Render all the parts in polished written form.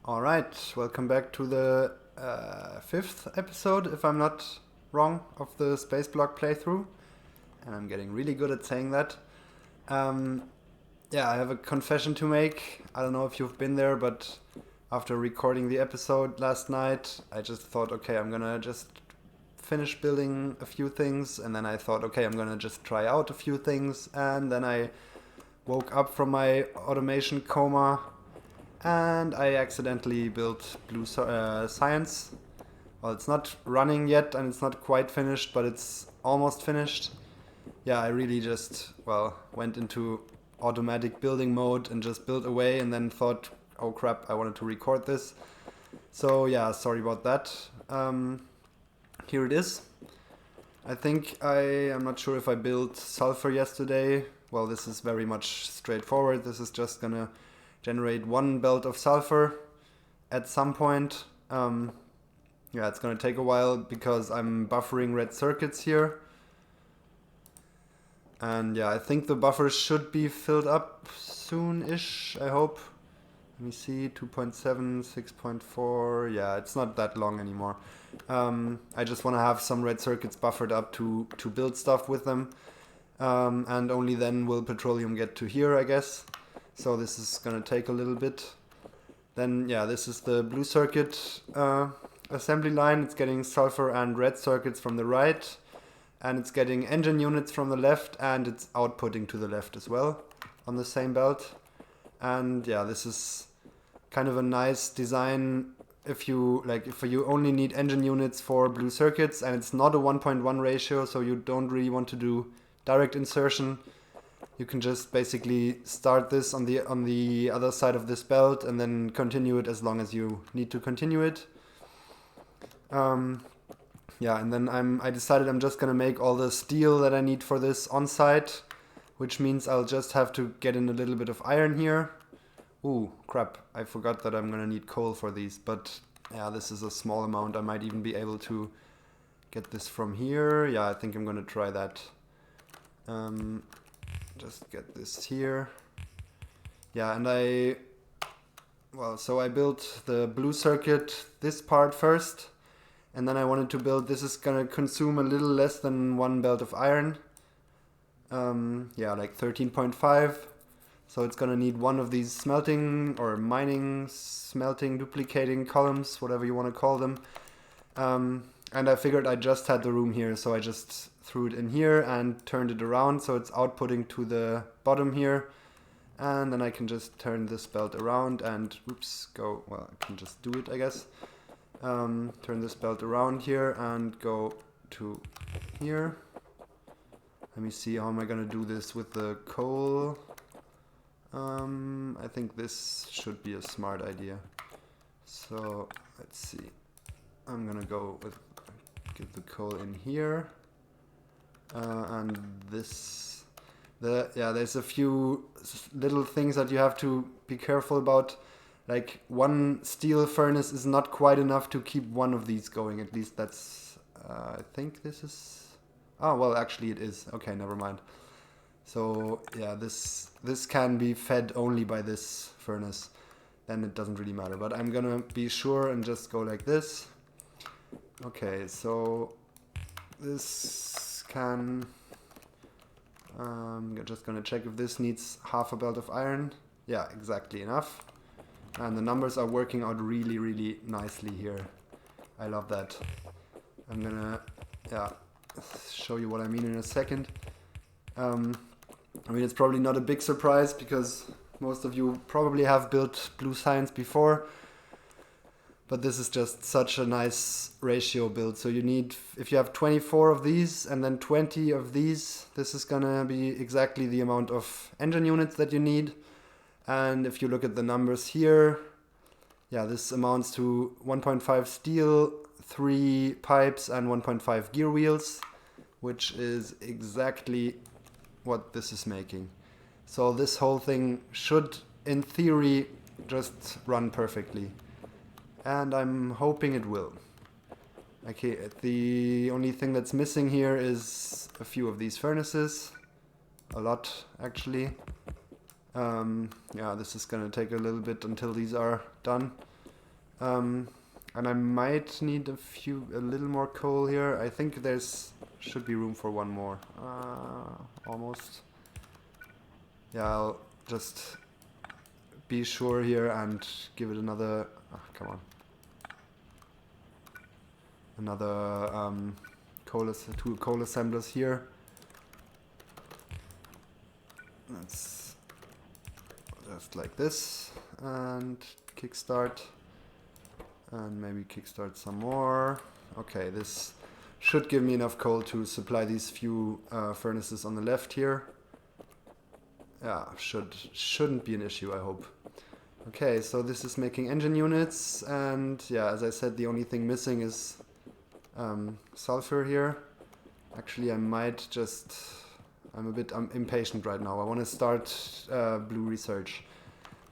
Alright, welcome back to the fifth episode, if I'm not wrong, of the SpaceBlock playthrough. And I'm getting really good at saying that. Um, I have a confession to make. I don't know if you've been there, but after recording the episode last night, I just thought, okay, I'm gonna just finish building a few things. And then I thought, okay, I'm gonna just try out a few things. And then I woke up from my automation coma and I accidentally built Blue Science. Well, it's not running yet and it's not quite finished, but it's almost finished. Yeah, I really just, went into automatic building mode and just built away and then thought, oh crap, I wanted to record this. So yeah, sorry about that. Here it is. I'm not sure if I built sulfur yesterday. Well, this is very much straightforward. This is just gonna generate one belt of sulfur at some point. It's gonna take a while because I'm buffering red circuits here. And yeah, I think the buffers should be filled up soon-ish, I hope. Let me see, 2.7, 6.4. Yeah, it's not that long anymore. I just want to have some red circuits buffered up to build stuff with them. And only then will petroleum get to here, I guess. So this is going to take a little bit. Then, yeah, this is the blue circuit assembly line. It's getting sulfur and red circuits from the right. And it's getting engine units from the left. And it's outputting to the left as well on the same belt. And yeah, this is kind of a nice design if you only need engine units for blue circuits, and it's not a 1.1 ratio, so you don't really want to do direct insertion. You can just basically start this on the other side of this belt and then continue it as long as you need to continue it. And then I decided I'm just gonna make all the steel that I need for this on site, which means I'll just have to get in a little bit of iron here. Ooh, crap, I forgot that I'm gonna need coal for these, but yeah, this is a small amount. I might even be able to get this from here. Yeah, I think I'm gonna try that. Just get this here. Yeah, and I built the blue circuit, this part first, and then I wanted to build, this is gonna consume a little less than one belt of iron. Like 13.5. So it's gonna need one of these smelting or mining, smelting, duplicating columns, whatever you want to call them. And I figured I just had the room here, so I just threw it in here and turned it around so it's outputting to the bottom here. And then I can just turn this belt around and, I can just do it, I guess. Turn this belt around here and go to here. Let me see, how am I gonna do this with the coal? I think this should be a smart idea. So let's see. I'm gonna get the coal in here, and this. There's a few little things that you have to be careful about. Like, one steel furnace is not quite enough to keep one of these going. At least that's. I think this is. Oh well, actually it is. Okay, never mind. So yeah, this can be fed only by this furnace. Then it doesn't really matter. But I'm gonna be sure and just go like this. Okay, so this can. I'm just gonna check if this needs half a belt of iron. Yeah, exactly enough. And the numbers are working out really, really nicely here. I love that. I'm gonna show you what I mean in a second. It's probably not a big surprise because most of you probably have built Blue Science before, but this is just such a nice ratio build. So if you have 24 of these and then 20 of these, this is gonna be exactly the amount of engine units that you need. And if you look at the numbers here, this amounts to 1.5 steel, 3 pipes, and 1.5 gear wheels, which is exactly what this is making. So this whole thing should, in theory, just run perfectly. And I'm hoping it will. Okay, the only thing that's missing here is a few of these furnaces. A lot, actually. This is gonna take a little bit until these are done. And I might need a little more coal here. I think should be room for one more. Almost. Yeah, I'll just be sure here and give it another. Oh, come on. Another two coal assemblers here. That's just like this, and kickstart, and maybe kickstart some more. Okay, this should give me enough coal to supply these few furnaces on the left here. Yeah, shouldn't be an issue, I hope. Okay, so this is making engine units, and yeah, as I said, the only thing missing is sulfur here. Actually, I'm a bit impatient right now. I want to start blue research.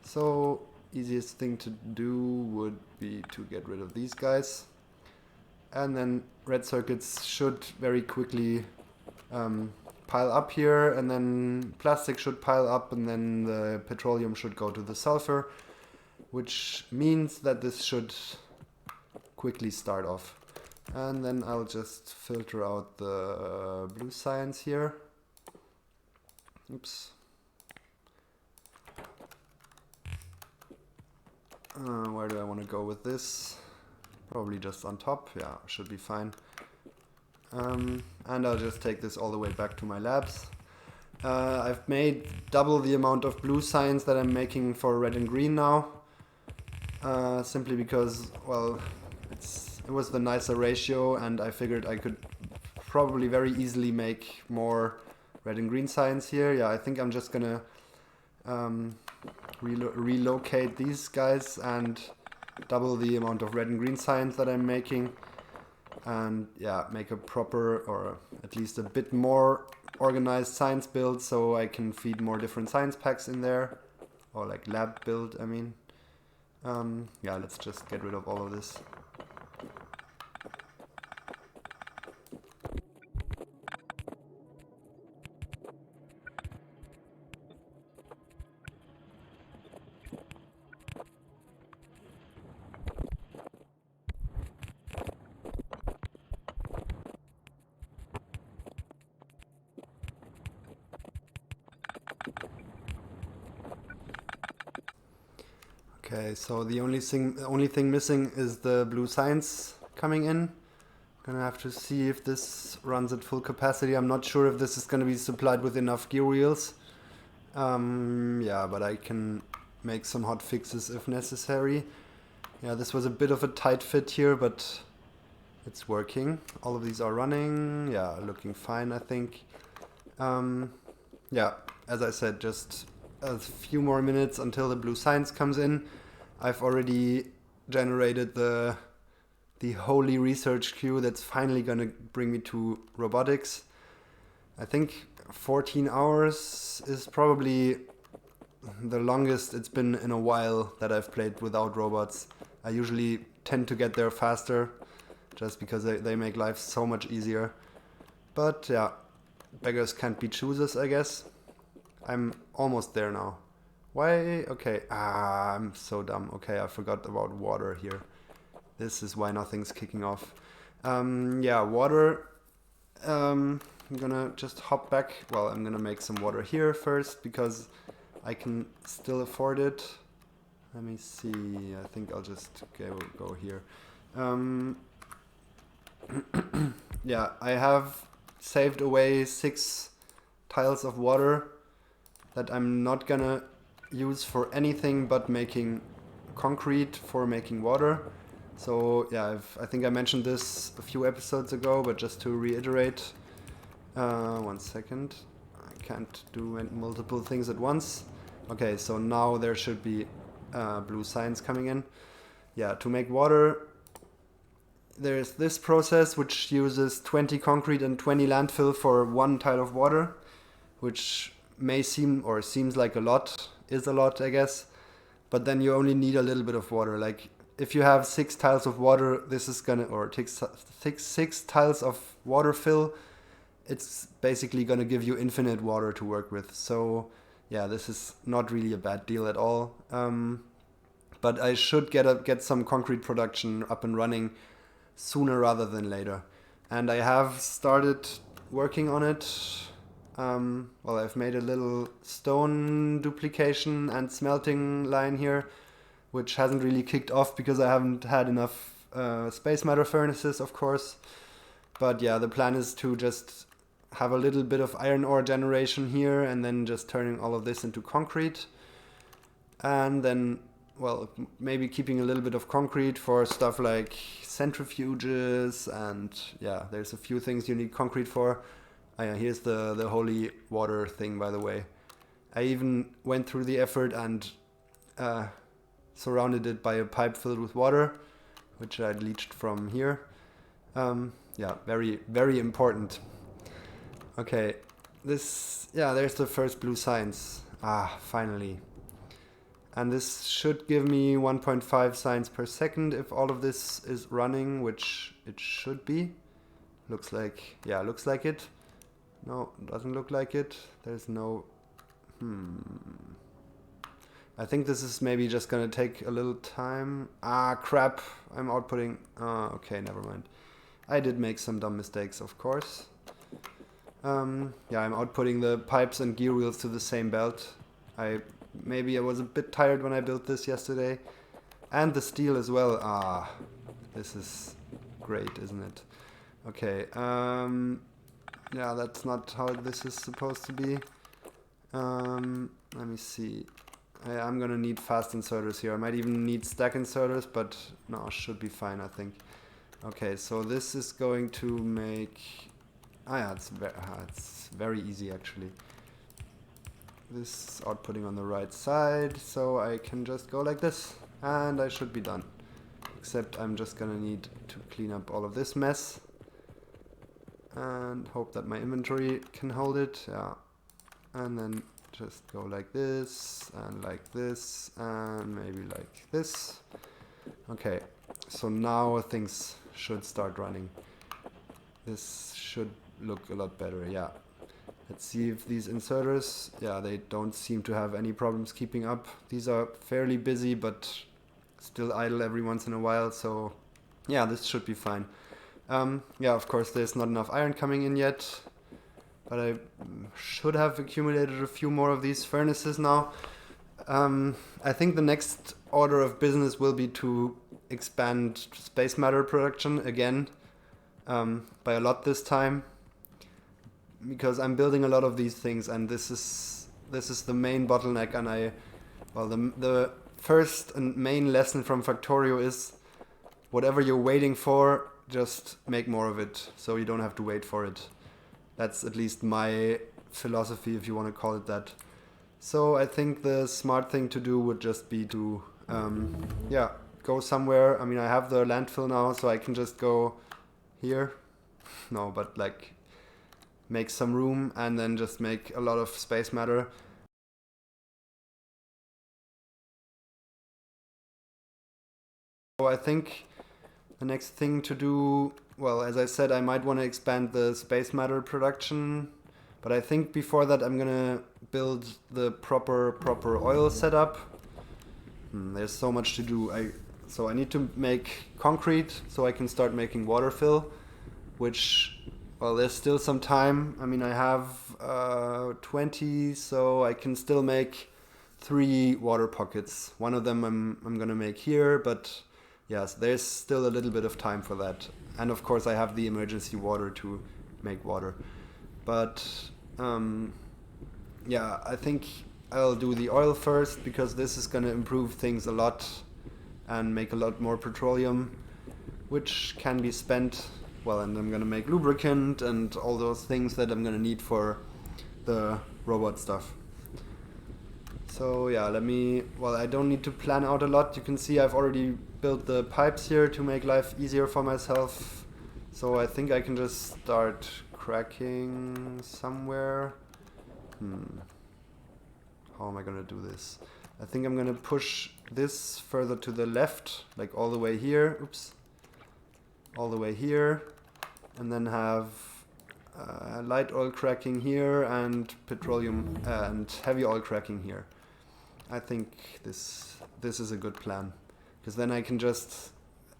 So, easiest thing to do would be to get rid of these guys. And then red circuits should very quickly pile up here, and then plastic should pile up, and then the petroleum should go to the sulfur, which means that this should quickly start off. And then I'll just filter out the blue science here. Oops. Where do I want to go with this? Probably just on top. Yeah, should be fine. And I'll just take this all the way back to my labs. I've made double the amount of blue science that I'm making for red and green now. Simply because, well, it was the nicer ratio, and I figured I could probably very easily make more red and green science here. Yeah, I think I'm just gonna relocate these guys and double the amount of red and green science that I'm making, and yeah, make a proper, or at least a bit more organized science build, so I can feed more different science packs in there, or like lab build, I mean. Yeah, let's just get rid of all of this. Okay, so the only thing missing is the blue science coming in. Gonna have to see if this runs at full capacity. I'm not sure if this is gonna be supplied with enough gear wheels. Yeah, but I can make some hot fixes if necessary. Yeah, this was a bit of a tight fit here, but it's working. All of these are running. Yeah, looking fine, I think. Yeah, as I said, just a few more minutes until the blue science comes in. I've already generated the holy research queue that's finally gonna bring me to robotics. I think 14 hours is probably the longest it's been in a while that I've played without robots. I usually tend to get there faster, just because they make life so much easier. But yeah, beggars can't be choosers, I guess. I'm almost there now. Why? Okay. I'm so dumb. Okay, I forgot about water here. This is why nothing's kicking off. Yeah, water. I'm gonna just hop back. Well, I'm gonna make some water here first, because I can still afford it. Let me see. I think I'll just go here. Yeah, I have saved away 6 tiles of water that I'm not gonna use for anything but making concrete for making water. So yeah, I think I mentioned this a few episodes ago, but just to reiterate, 1 second, I can't do multiple things at once. Okay, so now there should be blue science coming in. Yeah, to make water, there's this process which uses 20 concrete and 20 landfill for 1 tile of water, which may seem, or seems like a lot, is a lot, I guess, but then you only need a little bit of water. Like, if you have 6 tiles of water, this is gonna, or take 6 tiles of water fill, it's basically gonna give you infinite water to work with. So yeah, this is not really a bad deal at all. But I should get some concrete production up and running sooner rather than later. And I have started working on it. Well, I've made a little stone duplication and smelting line here, which hasn't really kicked off because I haven't had enough space matter furnaces, of course. But yeah, the plan is to just have a little bit of iron ore generation here and then just turning all of this into concrete. And then, well, maybe keeping a little bit of concrete for stuff like centrifuges, and yeah, there's a few things you need concrete for. Yeah, here's the holy water thing, by the way. I even went through the effort and surrounded it by a pipe filled with water, which I leached from here. Yeah, very, very important. Okay, there's the first blue signs. Finally. And this should give me 1.5 signs per second if all of this is running, which it should be. Looks like it. No, doesn't look like it. There's no... I think this is maybe just gonna take a little time. Crap. I'm outputting... okay, never mind. I did make some dumb mistakes, of course. Yeah, I'm outputting the pipes and gear wheels to the same belt. Maybe I was a bit tired when I built this yesterday. And the steel as well. This is great, isn't it? Okay, yeah, that's not how this is supposed to be. Let me see. I'm gonna need fast inserters here. I might even need stack inserters, but no, should be fine, I think. Okay, so this is going to make... yeah, it's very easy, actually. This is outputting on the right side, so I can just go like this, and I should be done. Except I'm just gonna need to clean up all of this mess. And hope that my inventory can hold it, yeah. And then just go like this, and maybe like this. Okay, so now things should start running. This should look a lot better, yeah. Let's see if these inserters, yeah, they don't seem to have any problems keeping up. These are fairly busy, but still idle every once in a while, so yeah, this should be fine. Yeah, of course there's not enough iron coming in yet, but I should have accumulated a few more of these furnaces now. I think the next order of business will be to expand space matter production again, by a lot this time, because I'm building a lot of these things, and this is the main bottleneck. And the first and main lesson from Factorio is whatever you're waiting for, just make more of it, so you don't have to wait for it. That's at least my philosophy, if you want to call it that. So I think the smart thing to do would just be to, yeah, go somewhere. I mean, I have the landfill now, so I can just go here. No, but like make some room and then just make a lot of space matter. So I think the next thing to do, well, as I said, I might want to expand the space matter production, but I think before that I'm gonna build the proper oil setup. There's so much to do. So I need to make concrete so I can start making water fill, which, well, there's still some time. I mean, I have 20, so I can still make 3 water pockets. One of them I'm gonna make here, but yes, there's still a little bit of time for that. And of course I have the emergency water to make water. But yeah, I think I'll do the oil first, because this is gonna improve things a lot and make a lot more petroleum, which can be spent, well, and I'm gonna make lubricant and all those things that I'm gonna need for the robot stuff. So yeah, I don't need to plan out a lot. You can see I've already built the pipes here to make life easier for myself. So I think I can just start cracking somewhere. How am I gonna do this? I think I'm gonna push this further to the left, like all the way here. Oops. All the way here. And then have light oil cracking here and petroleum and heavy oil cracking here. I think this this is a good plan, because then I can just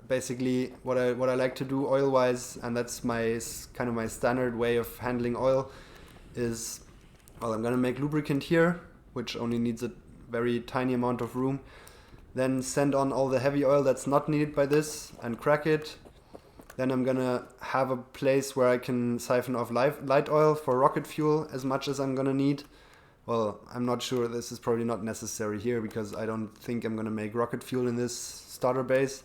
basically what I like to do oil wise, and that's my kind of my standard way of handling oil is, well, I'm gonna make lubricant here, which only needs a very tiny amount of room, then send on all the heavy oil that's not needed by this and crack it. Then I'm gonna have a place where I can siphon off light oil for rocket fuel as much as I'm gonna need. Well, I'm not sure, this is probably not necessary here because I don't think I'm gonna make rocket fuel in this starter base.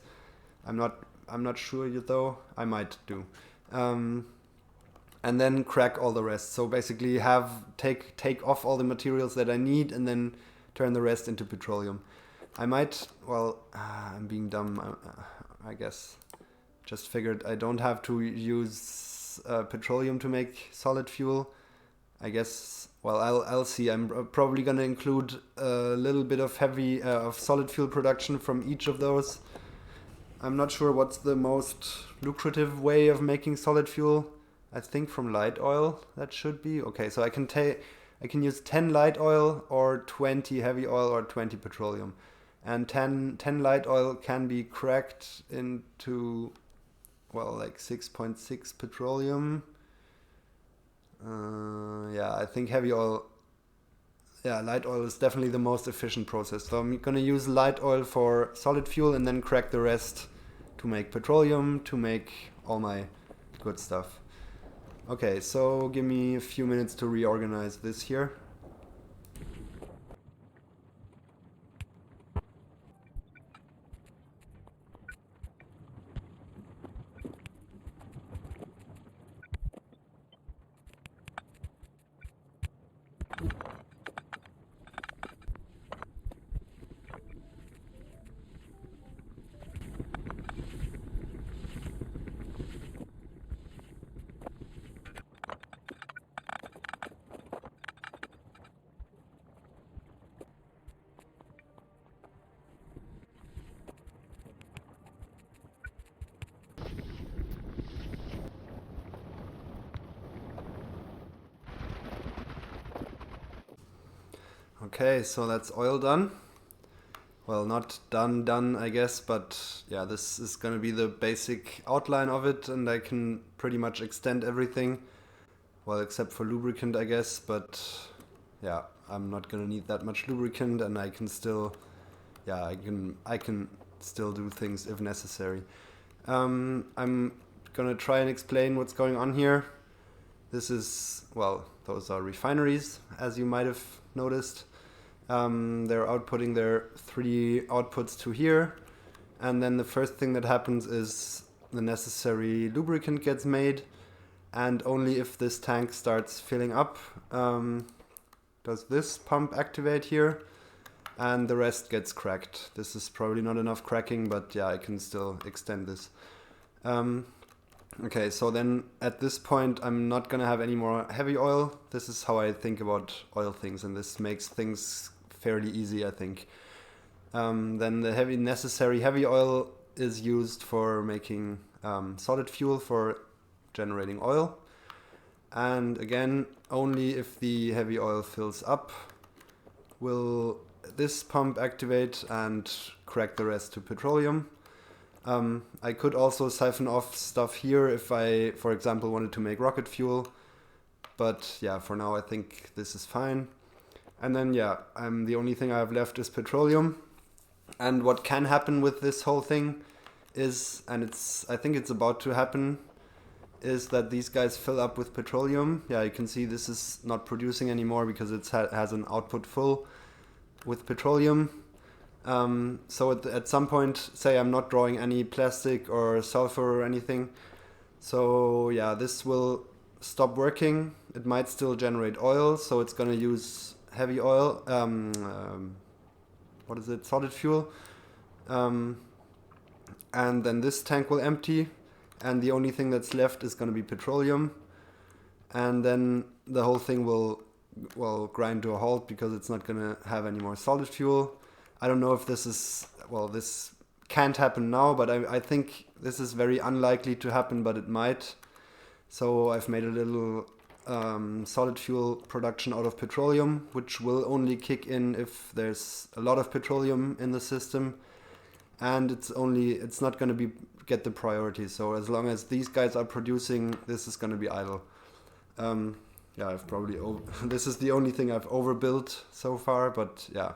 I'm not sure yet though, I might do. And then crack all the rest. So basically take off all the materials that I need and then turn the rest into petroleum. I might, well, I'm being dumb, I guess. Just figured I don't have to use petroleum to make solid fuel. I guess, well, I'll see. I'm probably gonna include a little bit of of solid fuel production from each of those. I'm not sure what's the most lucrative way of making solid fuel. I think from light oil, that should be. Okay, so I can use 10 light oil or 20 heavy oil or 20 petroleum. And 10 light oil can be cracked into, well, like 6.6 petroleum. Yeah, I think heavy oil, yeah, light oil is definitely the most efficient process. So I'm gonna use light oil for solid fuel and then crack the rest to make petroleum, to make all my good stuff. Okay, so give me a few minutes to reorganize this here. Okay, so that's oil done. Well, not done, I guess, but yeah, this is gonna be the basic outline of it, and I can pretty much extend everything. Well, except for lubricant, I guess, but yeah, I'm not gonna need that much lubricant, and I can still, yeah, I can still do things if necessary. I'm gonna try and explain what's going on here. This is, well, those are refineries, as you might have noticed. They're outputting their 3 outputs to here, and then the first thing that happens is the necessary lubricant gets made, and only if this tank starts filling up does this pump activate here, and the rest gets cracked. This is probably not enough cracking, but yeah, I can still extend this. Okay, so then at this point I'm not gonna have any more heavy oil. This is how I think about oil things, and this makes things fairly easy, I think. Then the necessary heavy oil is used for making solid fuel for generating oil. And again, only if the heavy oil fills up will this pump activate and crack the rest to petroleum. I could also siphon off stuff here if I, for example, wanted to make rocket fuel. But yeah, for now I think this is fine. And then yeah, the only thing I have left is petroleum. And what can happen with this whole thing is, and I think it's about to happen, is that these guys fill up with petroleum. Yeah, you can see this is not producing anymore because it has an output full with petroleum. So at some point, say I'm not drawing any plastic or sulfur or anything. So yeah, this will stop working. It might still generate oil, so it's gonna use heavy oil, what is it, solid fuel. And then this tank will empty, and the only thing that's left is gonna be petroleum. And then the whole thing will grind to a halt because it's not gonna have any more solid fuel. I don't know if this is, well, this can't happen now, but I think this is very unlikely to happen, but it might. So I've made a little solid fuel production out of petroleum, which will only kick in if there's a lot of petroleum in the system, and it's not going to get the priority. So as long as these guys are producing, this is going to be idle. Yeah, I've probably this is the only thing I've overbuilt so far, but yeah,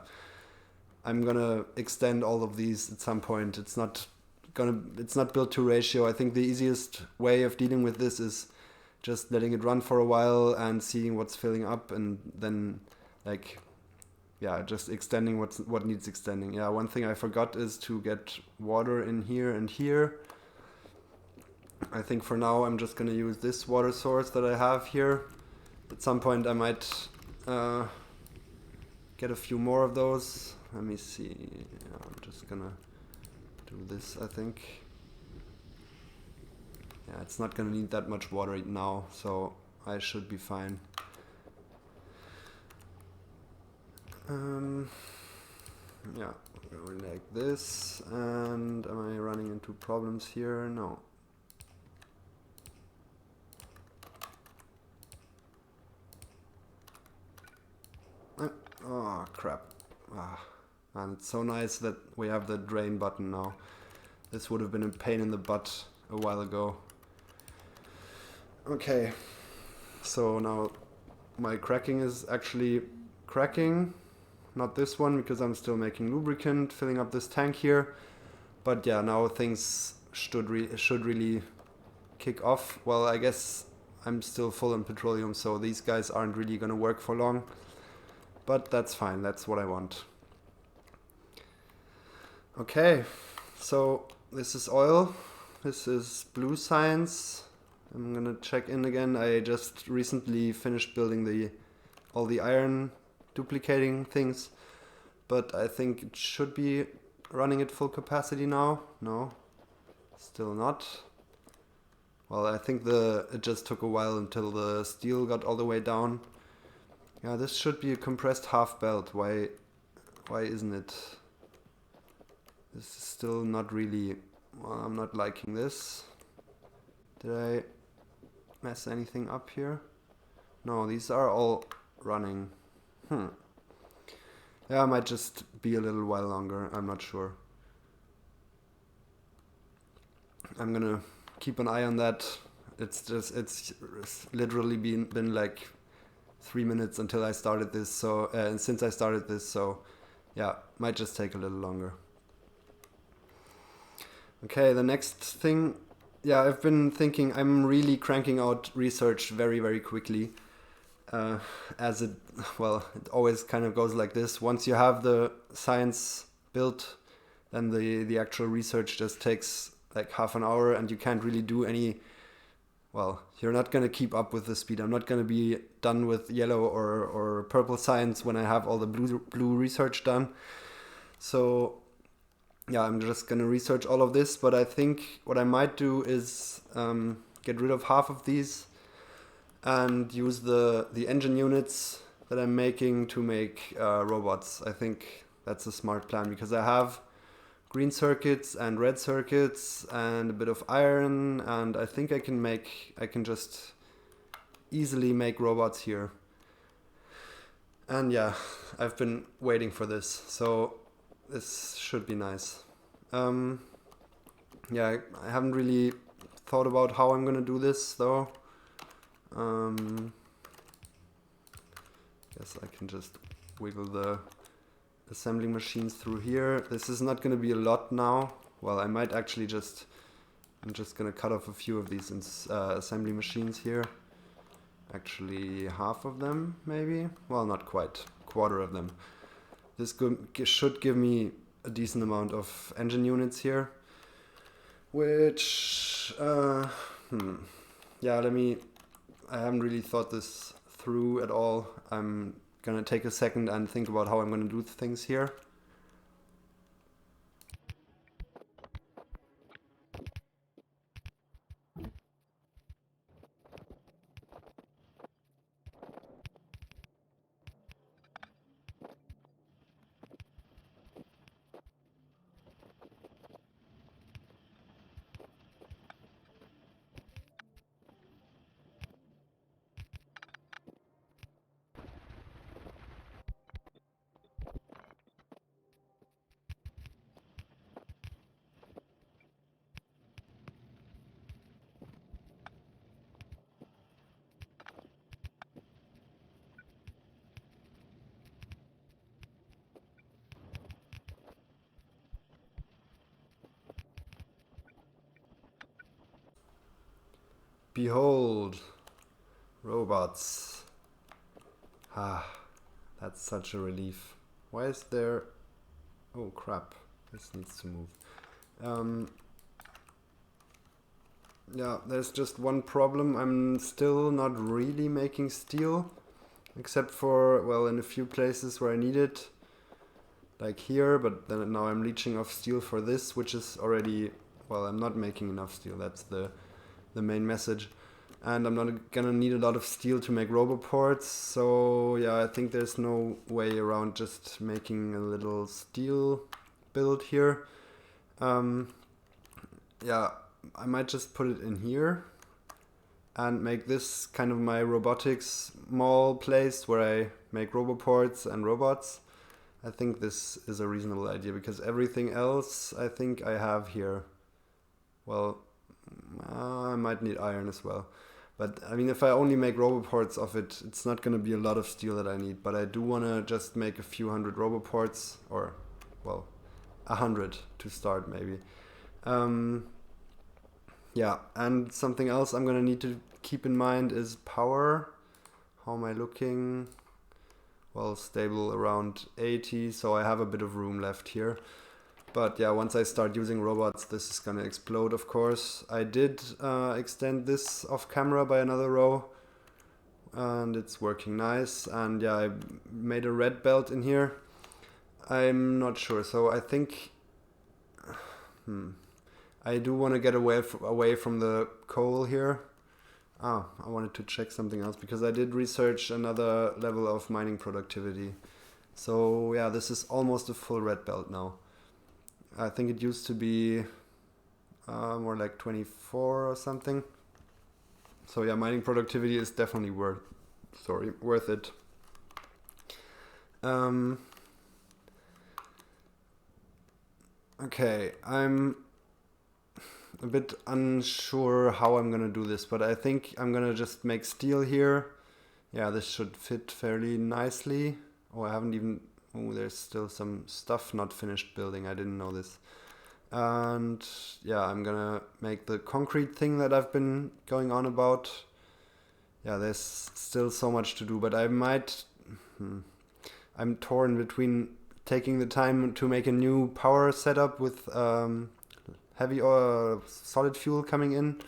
I'm gonna extend all of these at some point. It's not built to ratio. I think the easiest way of dealing with this is just letting it run for a while and seeing what's filling up, and then like, yeah, just extending what needs extending. Yeah, one thing I forgot is to get water in here and here. I think for now I'm just gonna use this water source that I have here. At some point I might get a few more of those. Let me see. Yeah, I'm just gonna do this, I think. Yeah, it's not gonna need that much water right now, so I should be fine. Yeah, going like this. And am I running into problems here? No. Oh crap. And it's so nice that we have the drain button now. This would have been a pain in the butt a while ago. Okay, so now my cracking is actually cracking. Not this one, because I'm still making lubricant, filling up this tank here. But yeah, now things should really kick off. Well, I guess I'm still full on petroleum, so these guys aren't really gonna work for long. But that's fine, that's what I want. Okay, so this is oil. This is blue science. I'm gonna check in again. I just recently finished building all the iron duplicating things, but I think it should be running at full capacity now. No, still not. Well, I think it just took a while until the steel got all the way down. Yeah, this should be a compressed half belt. Why isn't it? This is still not really... Well, I'm not liking this. Did I mess anything up here? No, these are all running. Yeah, I might just be a little while longer. I'm not sure. I'm gonna keep an eye on that. It's literally been like 3 minutes until I started this. So since I started this, so yeah, might just take a little longer. Okay, the next thing, yeah, I've been thinking I'm really cranking out research very, very quickly. As it always kind of goes like this. Once you have the science built, then the actual research just takes like half an hour, and you can't really do any, well, you're not going to keep up with the speed. I'm not going to be done with yellow or purple science when I have all the blue research done. So yeah, I'm just going to research all of this, but I think what I might do is get rid of half of these and use the engine units that I'm making to make robots. I think that's a smart plan, because I have green circuits and red circuits and a bit of iron, and I think I can just easily make robots here. And yeah, I've been waiting for this, so this should be nice. Yeah, I haven't really thought about how I'm gonna do this though. Guess I can just wiggle the assembling machines through here. This is not going to be a lot now. Well, I might actually I'm just going to cut off a few of these assembly machines here. Actually, half of them, maybe? Well, not quite. Quarter of them. This should give me a decent amount of engine units here. Which, yeah, I haven't really thought this through at all. I'm gonna take a second and think about how I'm gonna do things here. Behold, robots. Ah, that's such a relief. Why is there... Oh crap, this needs to move. Yeah, there's just one problem. I'm still not really making steel, except for, well, in a few places where I need it, like here, but then now I'm leeching off steel for this, which is already, well, I'm not making enough steel. That's the main message. And I'm not gonna need a lot of steel to make roboports, so yeah, I think there's no way around just making a little steel build here. Yeah, I might just put it in here and make this kind of my robotics mall place where I make roboports and robots. I think this is a reasonable idea because everything else I think I have here. Well, I might need iron as well. But I mean, if I only make roboports of it, it's not going to be a lot of steel that I need. But I do want to just make a few hundred roboports, or, well, 100 to start maybe. Yeah, and something else I'm going to need to keep in mind is power. How am I looking? Well, stable around 80, so I have a bit of room left here. But yeah, once I start using robots, this is gonna explode, of course. I did extend this off camera by another row, and it's working nice. And yeah, I made a red belt in here. I'm not sure, so I think I do want to get away from the coal here. Ah, I wanted to check something else because I did research another level of mining productivity. So yeah, this is almost a full red belt now. I think it used to be more like 24 or something. So yeah, mining productivity is definitely worth it. Okay, I'm a bit unsure how I'm gonna do this, but I think I'm gonna just make steel here. Yeah, this should fit fairly nicely. Oh, I haven't even... Oh, there's still some stuff not finished building. I didn't know this. And yeah, I'm gonna make the concrete thing that I've been going on about. Yeah, there's still so much to do, but I might... I'm torn between taking the time to make a new power setup with heavy or solid fuel coming in.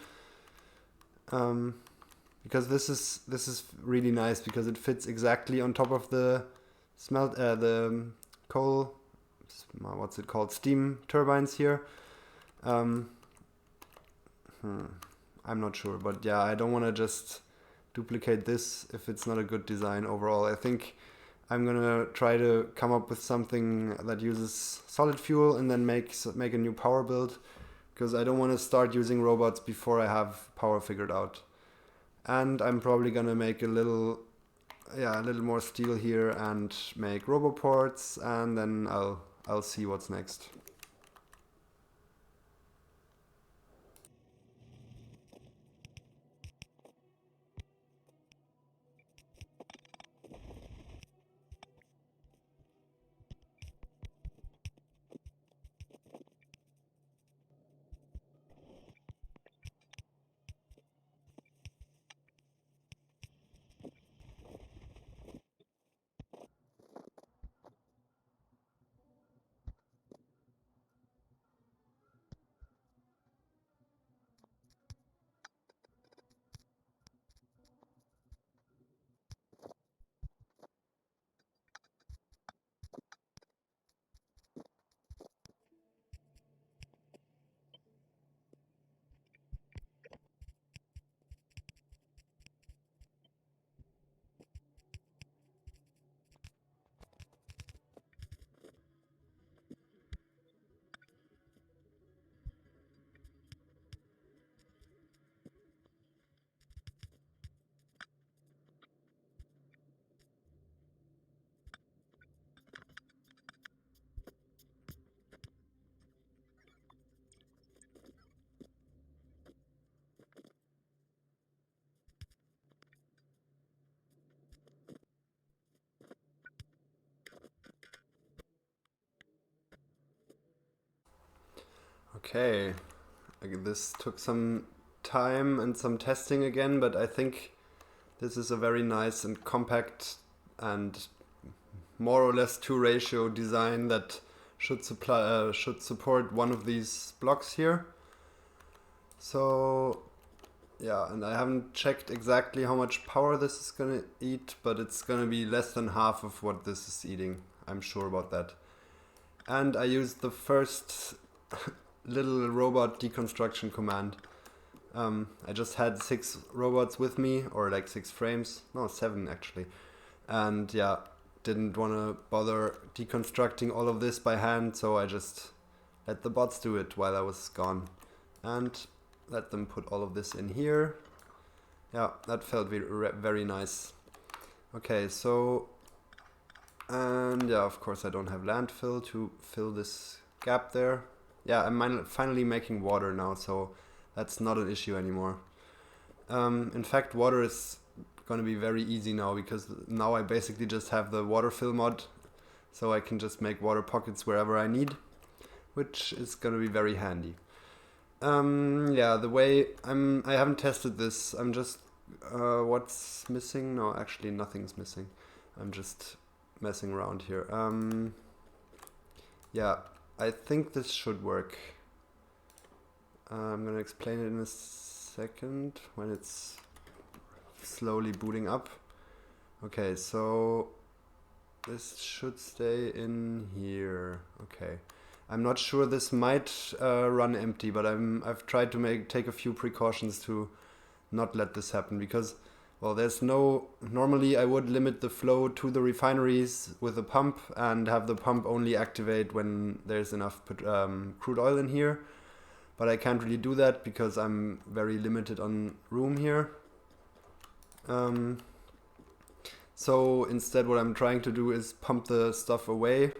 Because this is really nice because it fits exactly on top of the the coal, what's it called, steam turbines here. I'm not sure, but yeah, I don't want to just duplicate this if it's not a good design overall. I think I'm gonna try to come up with something that uses solid fuel and then make a new power build, because I don't want to start using robots before I have power figured out. And I'm probably gonna make a little more steel here and make roboports, and then I'll see what's next. Okay, this took some time and some testing again, but I think this is a very nice and compact and more or less 2-ratio design that should support one of these blocks here. So yeah, and I haven't checked exactly how much power this is gonna eat, but it's gonna be less than half of what this is eating. I'm sure about that. And I used the first little robot deconstruction command. I just had 6 robots with me, or like 6 frames, no, 7 actually. And yeah, didn't want to bother deconstructing all of this by hand, so I just let the bots do it while I was gone. And let them put all of this in here. Yeah, that felt very nice. Okay, so, and yeah, of course I don't have landfill to fill this gap there. Yeah, I'm finally making water now, so that's not an issue anymore. In fact, water is going to be very easy now, because now I basically just have the water fill mod, so I can just make water pockets wherever I need, which is going to be very handy. Yeah, the way I haven't tested this. I'm just, what's missing? No, actually nothing's missing. I'm just messing around here. Yeah, I think this should work. I'm gonna explain it in a second when it's slowly booting up. Okay, so this should stay in here. Okay. I'm not sure, this might run empty, but I've tried to take a few precautions to not let this happen, because, well, normally I would limit the flow to the refineries with a pump and have the pump only activate when there's enough crude oil in here, but I can't really do that because I'm very limited on room here. So instead what I'm trying to do is pump the stuff away,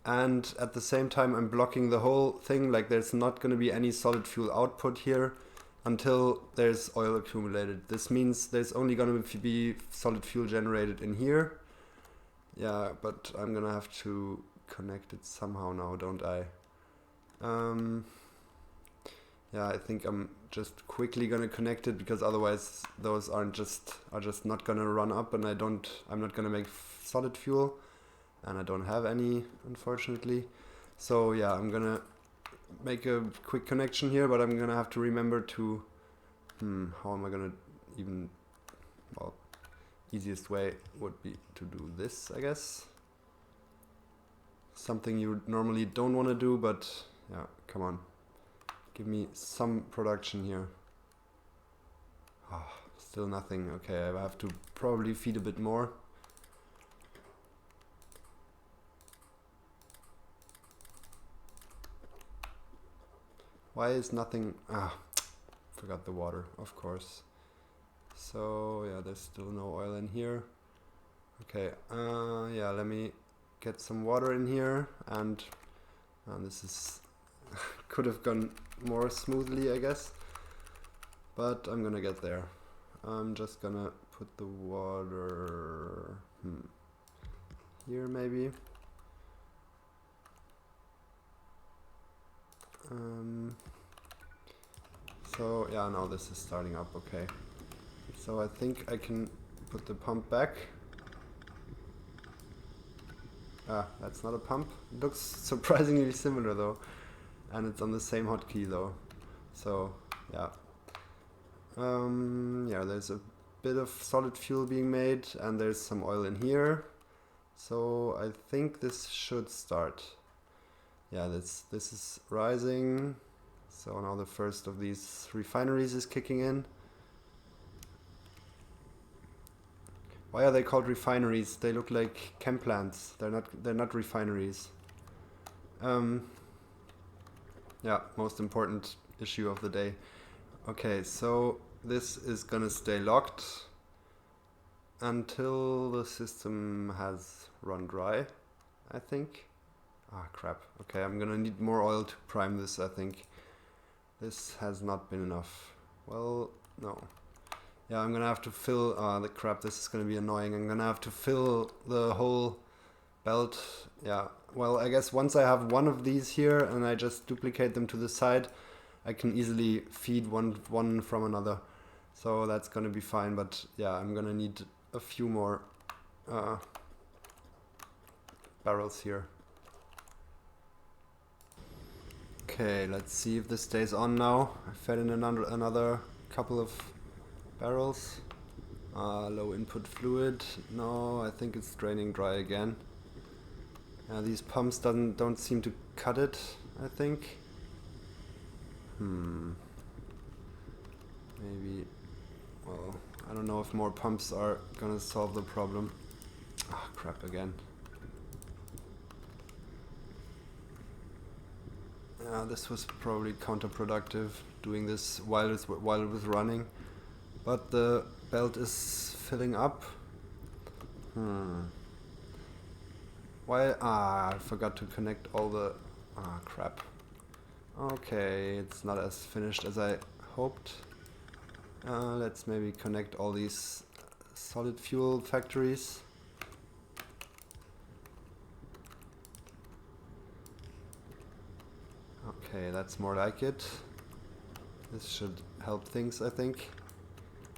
and at the same time I'm blocking the whole thing, like there's not going to be any solid fuel output here until there's oil accumulated. This means there's only going to be solid fuel generated in here. Yeah, but I'm going to have to connect it somehow now, don't I? Yeah, I think I'm just quickly going to connect it, because otherwise those are just not going to run up, and I'm not going to make solid fuel. And I don't have any, unfortunately. So yeah, I'm gonna make a quick connection here, but I'm gonna have to remember to, how am I gonna even, well, easiest way would be to do this, I guess. Something you normally don't want to do, but yeah, come on. Give me some production here. Still nothing. Okay, I have to probably feed a bit more. Why is nothing... forgot the water, of course. So, yeah, there's still no oil in here. Okay, yeah, let me get some water in here, and this is... could have gone more smoothly, I guess. But I'm gonna get there. I'm just gonna put the water... here, maybe. So yeah, now this is starting up. Okay, so I think I can put the pump back. That's not a pump. It looks surprisingly similar though, and it's on the same hotkey though. So yeah, yeah, there's a bit of solid fuel being made, and there's some oil in here. So I think this should start. Yeah, this is rising. So now the first of these refineries is kicking in. Why are they called refineries? They look like chem plants. They're not refineries. Yeah, most important issue of the day. Okay, so this is gonna stay locked until the system has run dry, I think. Crap. Okay, I'm gonna need more oil to prime this, I think. This has not been enough. Well, no. Yeah, I'm gonna have to fill... the crap, this is gonna be annoying. I'm gonna have to fill the whole belt. Yeah, well, I guess once I have one of these here and I just duplicate them to the side, I can easily feed one from another. So that's gonna be fine, but yeah, I'm gonna need a few more barrels here. Okay, let's see if this stays on now. I fed in another couple of barrels. Low input fluid. No, I think it's draining dry again. These pumps don't seem to cut it, I think. Maybe, well, I don't know if more pumps are gonna solve the problem. Ah, crap again. This was probably counterproductive, doing this while it was running. But the belt is filling up. Why? I forgot to connect all the... crap. Okay, it's not as finished as I hoped. Let's maybe connect all these solid fuel factories. Okay, that's more like it. This should help things, I think.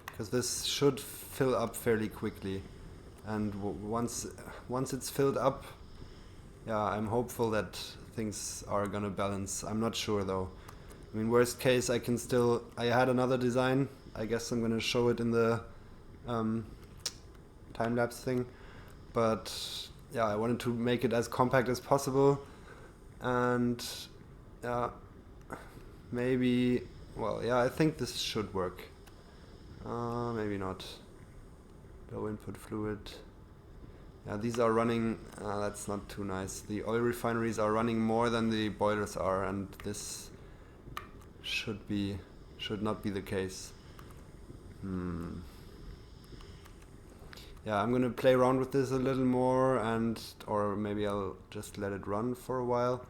Because this should fill up fairly quickly. And once it's filled up, yeah, I'm hopeful that things are gonna balance. I'm not sure though. I mean, worst case, I had another design. I guess I'm gonna show it in the time-lapse thing. But yeah, I wanted to make it as compact as possible. And yeah, maybe, well, yeah, I think this should work. Maybe not. Low input fluid. Yeah, these are running, that's not too nice. The oil refineries are running more than the boilers are, and this should not be the case. Yeah, I'm gonna play around with this a little more, or maybe I'll just let it run for a while.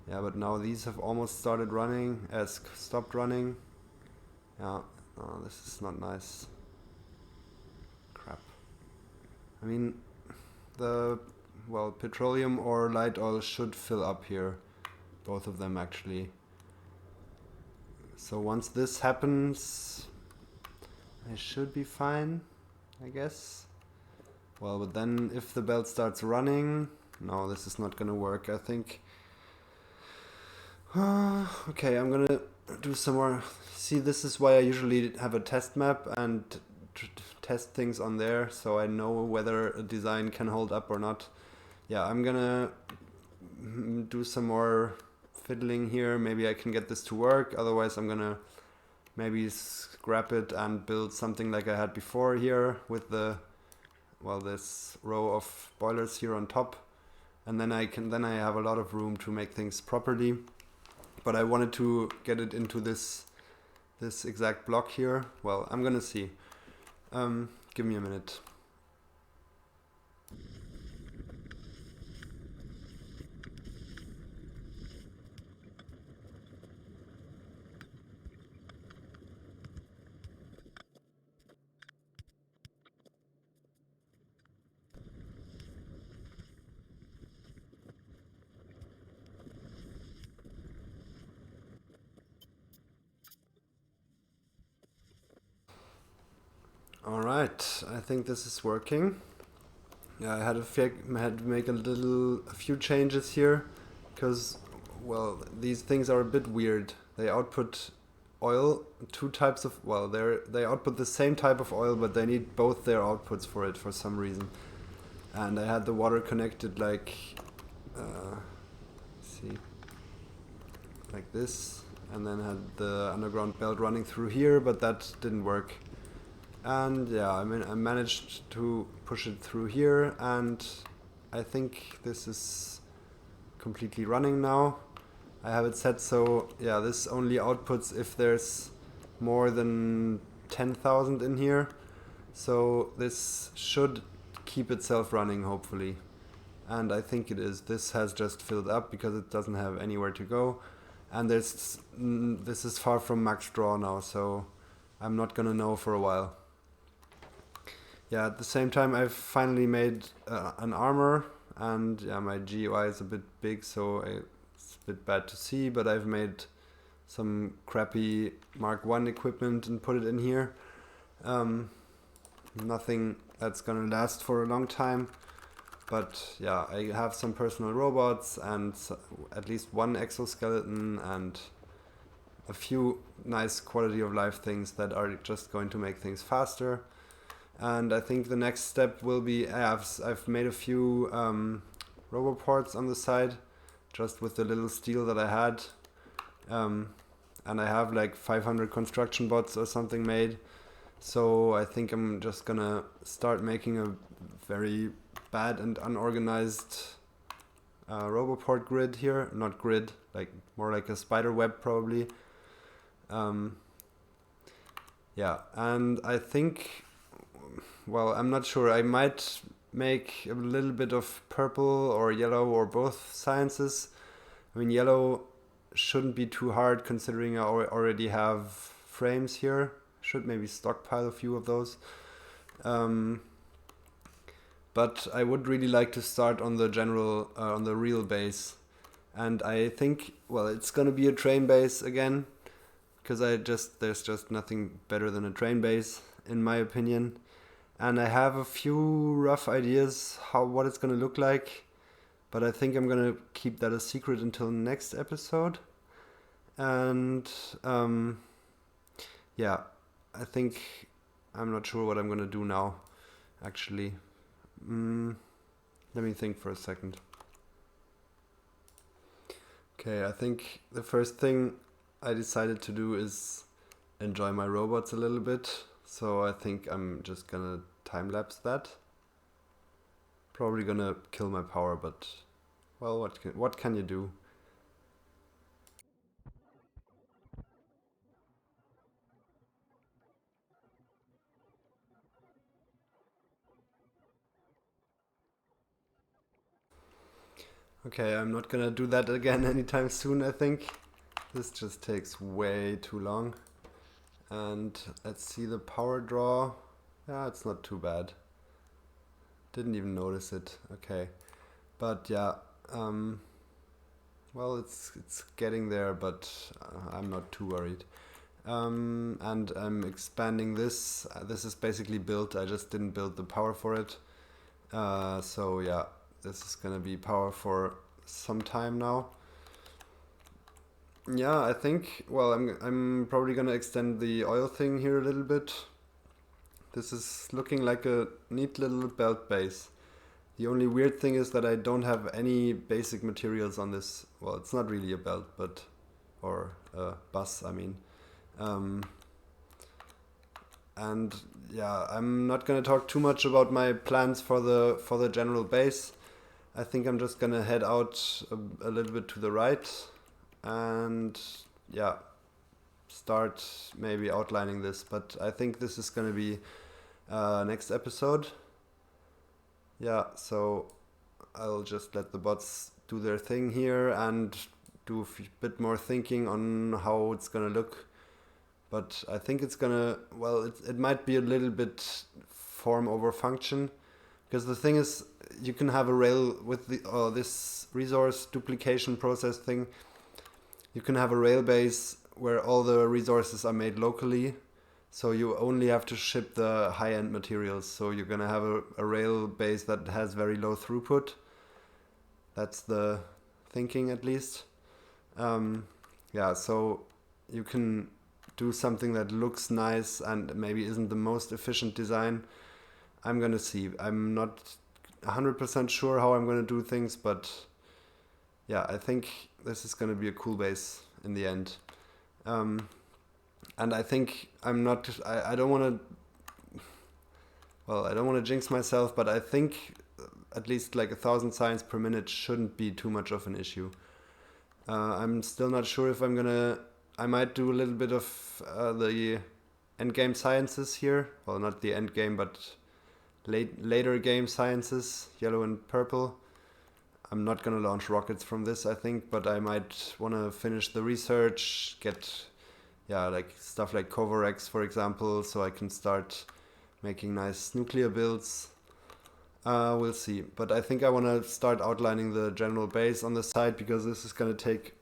Yeah, but now these have almost started running, stopped running. Yeah, this is not nice. Crap. I mean, petroleum or light oil should fill up here. Both of them actually. So once this happens, I should be fine, I guess. Well, but then if the belt starts running, no, this is not gonna work, I think. Okay, I'm gonna do some more. See, this is why I usually have a test map and test things on there, so I know whether a design can hold up or not. Yeah, I'm gonna do some more fiddling here. Maybe I can get this to work. Otherwise, I'm gonna maybe scrap it and build something like I had before here with this row of boilers here on top, and then I have a lot of room to make things properly. But I wanted to get it into this exact block here. Well, I'm gonna see. Give me a minute. Alright, I think this is working. Yeah, I had to make a few changes here, because, well, these things are a bit weird. They output oil, they output the same type of oil, but they need both their outputs for it for some reason. And I had the water connected like this, and then had the underground belt running through here, but that didn't work. And yeah, I managed to push it through here, and I think this is completely running now. I have it set so, yeah, this only outputs if there's more than 10,000 in here. So this should keep itself running, hopefully. And I think it is. This has just filled up because it doesn't have anywhere to go. And this is far from max draw now, so I'm not gonna know for a while. Yeah, at the same time I've finally made an armor, and yeah, my GUI is a bit big, so it's a bit bad to see, but I've made some crappy Mark 1 equipment and put it in here. Nothing that's gonna last for a long time. But yeah, I have some personal robots and at least one exoskeleton and a few nice quality of life things that are just going to make things faster. And I think the next step will be I've made a few roboports on the side just with the little steel that I had. And I have like 500 construction bots or something made. So I think I'm just gonna start making a very bad and unorganized roboport grid here. Not grid, like more like a spider web probably. Yeah, and I think, well, I'm not sure. I might make a little bit of purple or yellow or both sciences. I mean, yellow shouldn't be too hard considering I already have frames here. Should maybe stockpile a few of those. But I would really like to start on the general, on the real base. And I think, well, it's gonna be a train base again, because there's just nothing better than a train base, in my opinion. And I have a few rough ideas what it's gonna look like, but I think I'm gonna keep that a secret until next episode. And yeah, I think I'm not sure what I'm gonna do now, actually. Let me think for a second. Okay, I think the first thing I decided to do is enjoy my robots a little bit. So I think I'm just gonna time-lapse that. Probably gonna kill my power, but well, what can you do? Okay, I'm not gonna do that again anytime soon, I think. This just takes way too long. And let's see the power draw. Yeah, it's not too bad. Didn't even notice it. Okay. But yeah, well, it's getting there, but I'm not too worried. And I'm expanding this. This is basically built. I just didn't build the power for it. So yeah, this is gonna be power for some time now. Yeah, I think, well, I'm probably gonna extend the oil thing here a little bit. This is looking like a neat little belt base. The only weird thing is that I don't have any basic materials on this. Well, it's not really a belt, but, or a bus, I mean. And yeah, I'm not gonna talk too much about my plans for the general base. I think I'm just gonna head out a little bit to the right and yeah, start maybe outlining this. But I think this is gonna be next episode. Yeah, so I'll just let the bots do their thing here and do a bit more thinking on how it's gonna look. But I think it's gonna, well, it might be a little bit form over function, because the thing is, you can have a rail with this resource duplication process thing. You can have a rail base where all the resources are made locally, so you only have to ship the high-end materials. So you're gonna have a rail base that has very low throughput. That's the thinking, at least. Yeah, so you can do something that looks nice and maybe isn't the most efficient design. I'm gonna see. I'm not 100% sure how I'm gonna do things, but yeah, I think this is gonna be a cool base in the end. And I think I don't want to, well, I don't want to jinx myself, but I think at least like 1,000 signs per minute shouldn't be too much of an issue. I'm still not sure if I might do a little bit of the endgame sciences here. Well, not the endgame, but later game sciences, yellow and purple. I'm not going to launch rockets from this, I think, but I might want to finish the research, get, yeah, like stuff like Covorex, for example, so I can start making nice nuclear builds. We'll see. But I think I want to start outlining the general base on the side, because this is going to take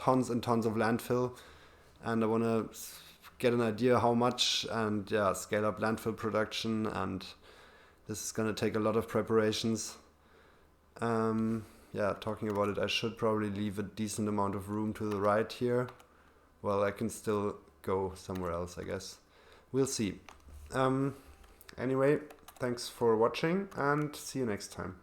tons and tons of landfill, and I want to get an idea how much, and yeah, scale up landfill production, and this is going to take a lot of preparations. Yeah, talking about it, I should probably leave a decent amount of room to the right here. Well, I can still go somewhere else, I guess. We'll see. Anyway, thanks for watching, and see you next time.